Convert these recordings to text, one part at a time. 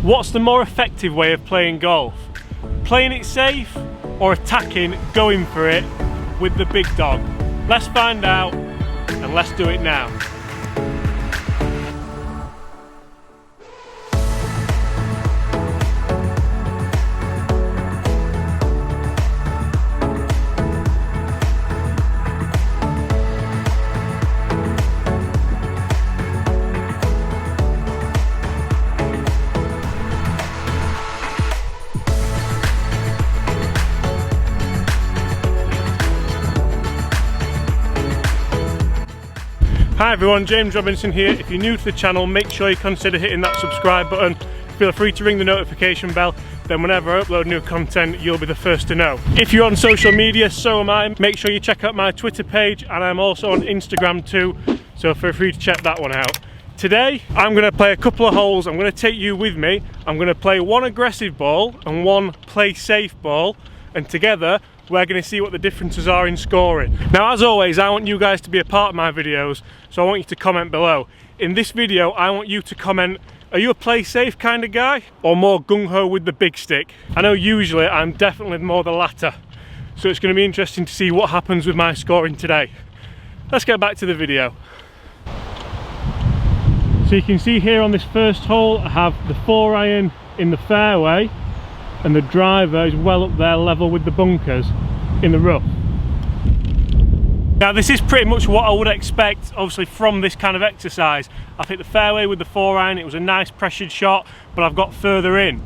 What's the more effective way of playing golf? Playing it safe or attacking, going for it with the big dog? Let's find out, and let's do it now. Hi everyone, James Robinson here. If you're new to the channel, make sure you consider hitting that subscribe button. Feel free to ring the notification bell, then whenever I upload new content, you'll be the first to know. If you're on social media, so am I. Make sure you check out my Twitter page, and I'm also on Instagram too, so feel free to check that one out. Today, I'm going to play a couple of holes. I'm going to take you with me. I'm going to play one aggressive ball and one play safe ball, and together, we're going to see what the differences are in scoring. Now, as always, I want you guys to be a part of my videos, so I want you to comment below. In this video, I want you to comment, are you a play safe kind of guy or more gung-ho with the big stick? I know usually I'm definitely more the latter, so it's going to be interesting to see what happens with my scoring today. Let's get back to the video. So you can see here on this first hole, I have the 4-iron in the fairway, and the driver is well up there level with the bunkers in the rough. Now this is pretty much what I would expect obviously from this kind of exercise. I've hit the fairway with the 4-iron, it was a nice pressured shot, but I've got further in,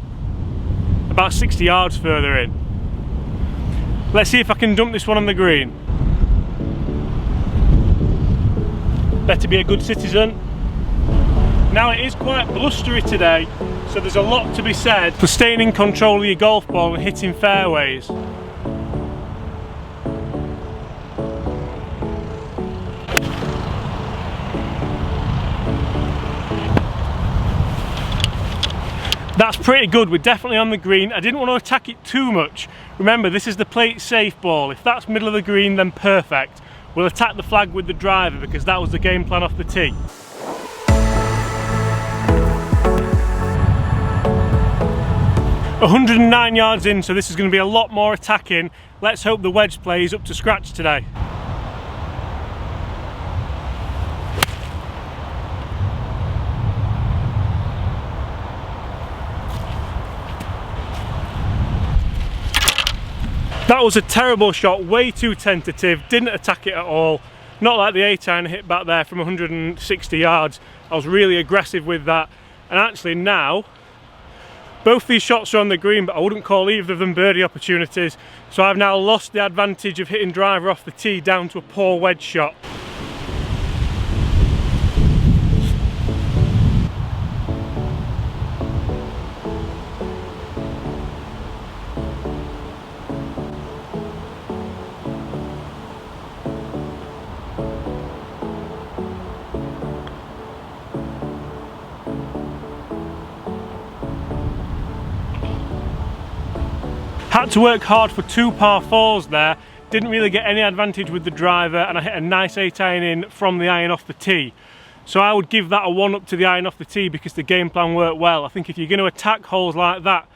about 60 yards further in. Let's see if I can dump this one on the green. Better be a good citizen. Now it is quite blustery today, so there's a lot to be said for staying in control of your golf ball and hitting fairways. That's pretty good, we're definitely on the green. I didn't want to attack it too much. Remember, this is the play it safe ball. If that's middle of the green, then perfect. We'll attack the flag with the driver because that was the game plan off the tee. "109 yards in, so this is going to be a lot more attacking. Let's hope the wedge play is up to scratch today." That was a terrible shot, way too tentative, didn't attack it at all. Not like the 8-iron hit back there from 160 yards. I was really aggressive with that, and actually now, both these shots are on the green, but I wouldn't call either of them birdie opportunities. So I've now lost the advantage of hitting driver off the tee down to a poor wedge shot. Had to work hard for 2 par 4s there, didn't really get any advantage with the driver, and I hit a nice 8-iron in from the iron off the tee. So I would give that a 1 up to the iron off the tee because the game plan worked well. I think if you're going to attack holes like that,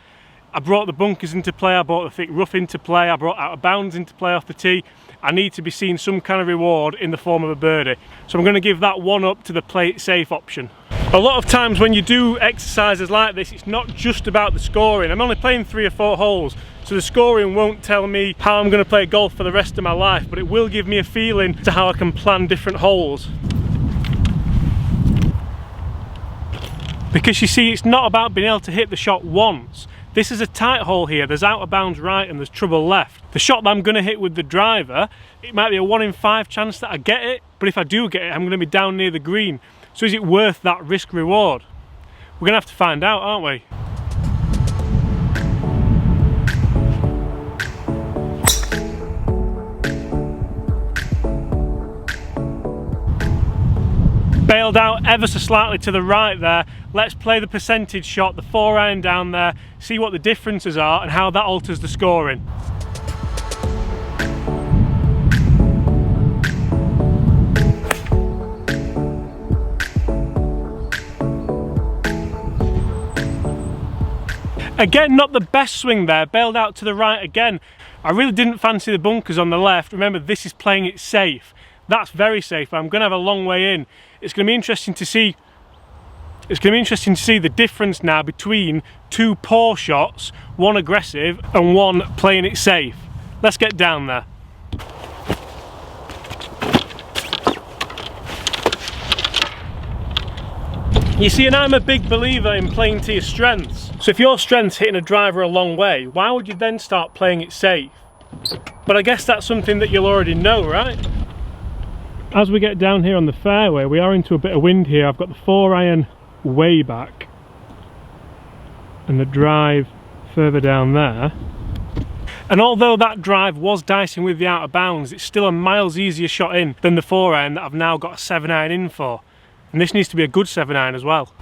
I brought the bunkers into play, I brought the thick rough into play, I brought out of bounds into play off the tee. I need to be seeing some kind of reward in the form of a birdie. So I'm going to give that 1 up to the play it safe option. A lot of times when you do exercises like this, it's not just about the scoring. I'm only playing 3 or 4 holes, so the scoring won't tell me how I'm going to play golf for the rest of my life, but it will give me a feeling to how I can plan different holes. Because you see, it's not about being able to hit the shot once. This is a tight hole here, there's out of bounds right and there's trouble left. The shot that I'm going to hit with the driver, it might be a 1 in 5 chance that I get it, but if I do get it, I'm going to be down near the green. So is it worth that risk reward? We're going to have to find out, aren't we? Bailed out ever so slightly to the right there. Let's play the percentage shot, the 4-iron down there, see what the differences are and how that alters the scoring. Again, not the best swing there, bailed out to the right again. I really didn't fancy the bunkers on the left. Remember, this is playing it safe. That's very safe, but I'm going to have a long way in. It's going to be interesting to see. It's going to be interesting to see the difference now between two poor shots, one aggressive and one playing it safe. Let's get down there. You see, and I'm a big believer in playing to your strengths. So if your strength's hitting a driver a long way, why would you then start playing it safe? But I guess that's something that you'll already know, right? As we get down here on the fairway, we are into a bit of wind here. I've got the 4-iron way back and the drive further down there. And although that drive was dicing with the out of bounds, it's still a miles easier shot in than the 4-iron that I've now got a 7-iron in for. And this needs to be a good 7-iron as well.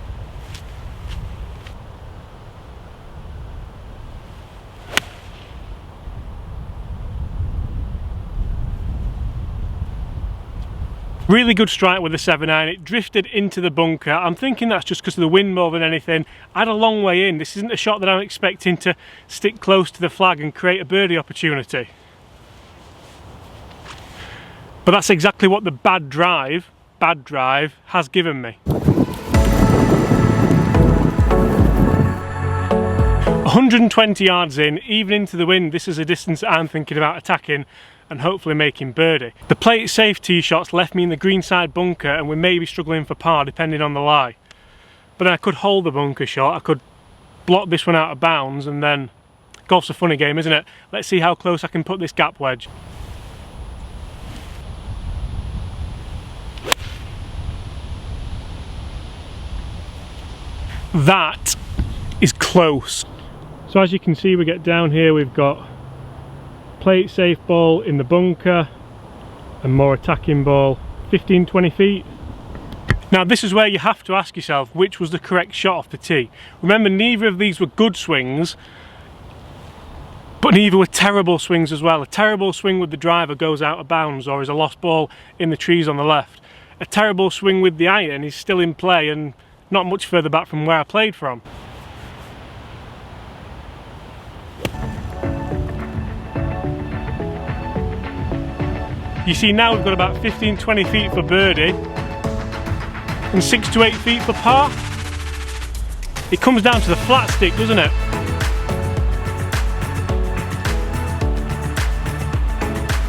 Really good strike with the 7-iron. It drifted into the bunker. I'm thinking that's just because of the wind more than anything. I had a long way in. This isn't a shot that I'm expecting to stick close to the flag and create a birdie opportunity. But that's exactly what the bad drive has given me. 120 yards in, even into the wind, this is a distance that I'm thinking about attacking and hopefully making birdie. The play it safe tee shots left me in the greenside bunker and we may be struggling for par depending on the lie. But then I could hold the bunker shot, I could block this one out of bounds, and then golf's a funny game, isn't it? Let's see how close I can put this gap wedge. That is close. So as you can see, we get down here, we've got play it safe ball in the bunker and more attacking ball 15-20 feet. Now this is where you have to ask yourself which was the correct shot off the tee. Remember, neither of these were good swings, but neither were terrible swings as well. A terrible swing with the driver goes out of bounds or is a lost ball in the trees on the left. A terrible swing with the iron is still in play and not much further back from where I played from. You see, now we've got about 15-20 feet for birdie and 6 to 8 feet for par. It comes down to the flat stick, doesn't it?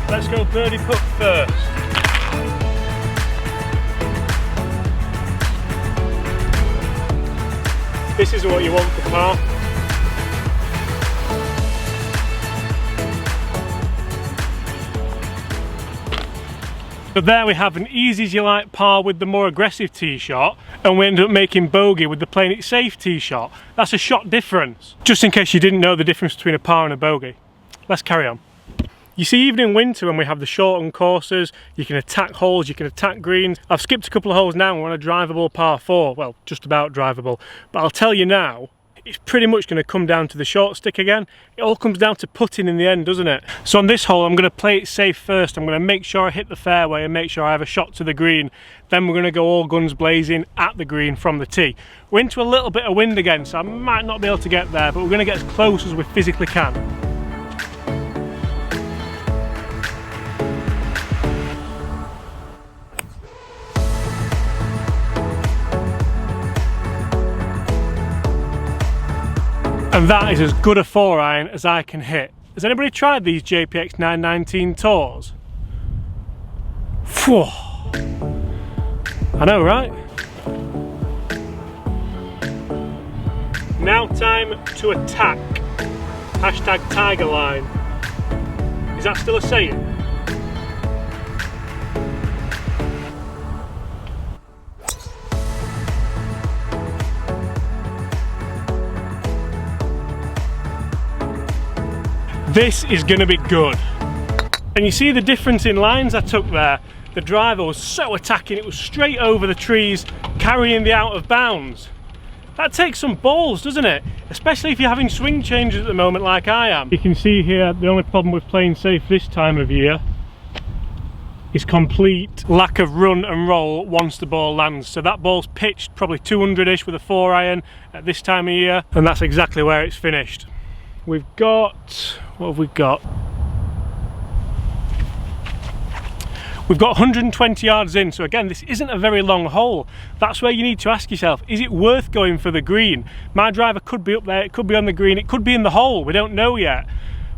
Let's go birdie putt first. This is what you want for par. So there we have an easy as you like par with the more aggressive tee shot, and we end up making bogey with the playing it safe tee shot. That's a shot difference. Just in case you didn't know the difference between a par and a bogey. Let's carry on. You see, even in winter when we have the shortened courses, you can attack holes, you can attack greens. I've skipped a couple of holes now and we're on a drivable par 4, well, just about drivable. But I'll tell you now, it's pretty much going to come down to the short stick again. It all comes down to putting in the end, doesn't it? So on this hole, I'm going to play it safe first. I'm going to make sure I hit the fairway and make sure I have a shot to the green. Then we're going to go all guns blazing at the green from the tee. We're into a little bit of wind again, so I might not be able to get there, but we're going to get as close as we physically can. And that is as good a 4-iron as I can hit. Has anybody tried these JPX 919 tours? Phew. I know, right? Now time to attack. Hashtag Tiger Line. Is that still a saying? This is going to be good. And you see the difference in lines I took there. The driver was so attacking, it was straight over the trees, carrying the out of bounds. That takes some balls, doesn't it? Especially if you're having swing changes at the moment like I am. You can see here the only problem with playing safe this time of year is complete lack of run and roll once the ball lands. So that ball's pitched probably 200-ish with a 4-iron at this time of year, and that's exactly where it's finished. We've got, what have we got? We've got 120 yards in, so again, this isn't a very long hole. That's where you need to ask yourself, is it worth going for the green? My driver could be up there, it could be on the green, it could be in the hole, we don't know yet.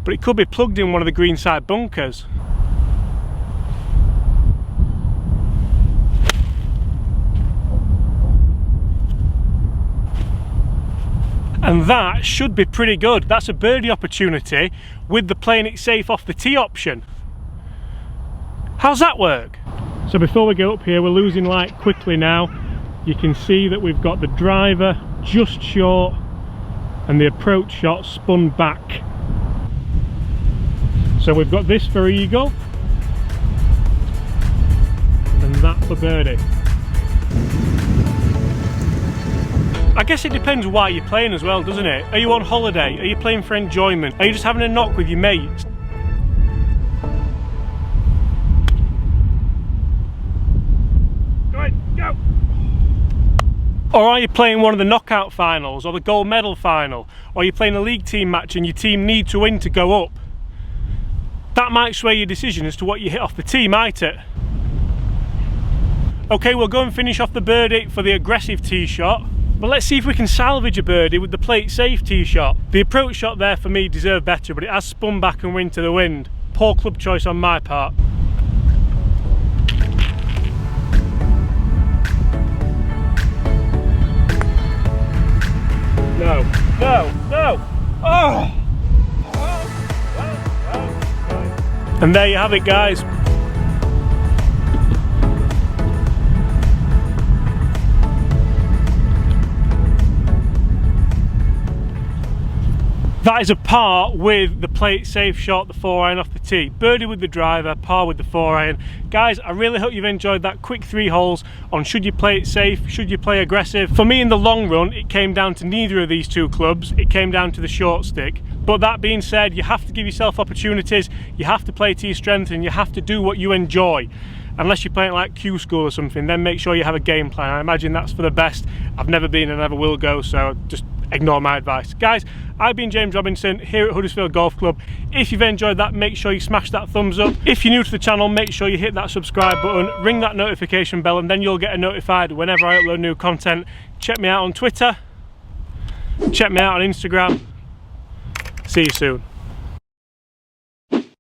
But it could be plugged in one of the green side bunkers. And that should be pretty good. That's a birdie opportunity with the playing it safe off the tee option. How's that work? So before we go up here, we're losing light quickly now. You can see that we've got the driver just short and the approach shot spun back. So we've got this for eagle and that for birdie. I guess it depends why you're playing as well, doesn't it? Are you on holiday? Are you playing for enjoyment? Are you just having a knock with your mates? Go ahead, go! Or are you playing one of the knockout finals or the gold medal final? Or are you playing a league team match and your team need to win to go up? That might sway your decision as to what you hit off the tee, might it? Okay, we'll go and finish off the birdie for the aggressive tee shot. But let's see if we can salvage a birdie with the play it safe tee shot. The approach shot there for me deserved better, but it has spun back and went to the wind. Poor club choice on my part. No, no, no! Oh! And there you have it, guys. That is a par with the play it safe shot, the 4-iron off the tee. Birdie with the driver, par with the 4-iron. Guys, I really hope you've enjoyed that quick 3 holes on should you play it safe, should you play aggressive. For me in the long run, it came down to neither of these two clubs. It came down to the short stick. But that being said, you have to give yourself opportunities, you have to play to your strength, and you have to do what you enjoy. Unless you're playing like Q School or something, then make sure you have a game plan. I imagine that's for the best. I've never been and never will go, so just ignore my advice. Guys, I've been James Robinson here at Huddersfield Golf Club. If you've enjoyed that, make sure you smash that thumbs up. If you're new to the channel, make sure you hit that subscribe button, ring that notification bell, and then you'll get notified whenever I upload new content. Check me out on Twitter, check me out on Instagram. See you soon.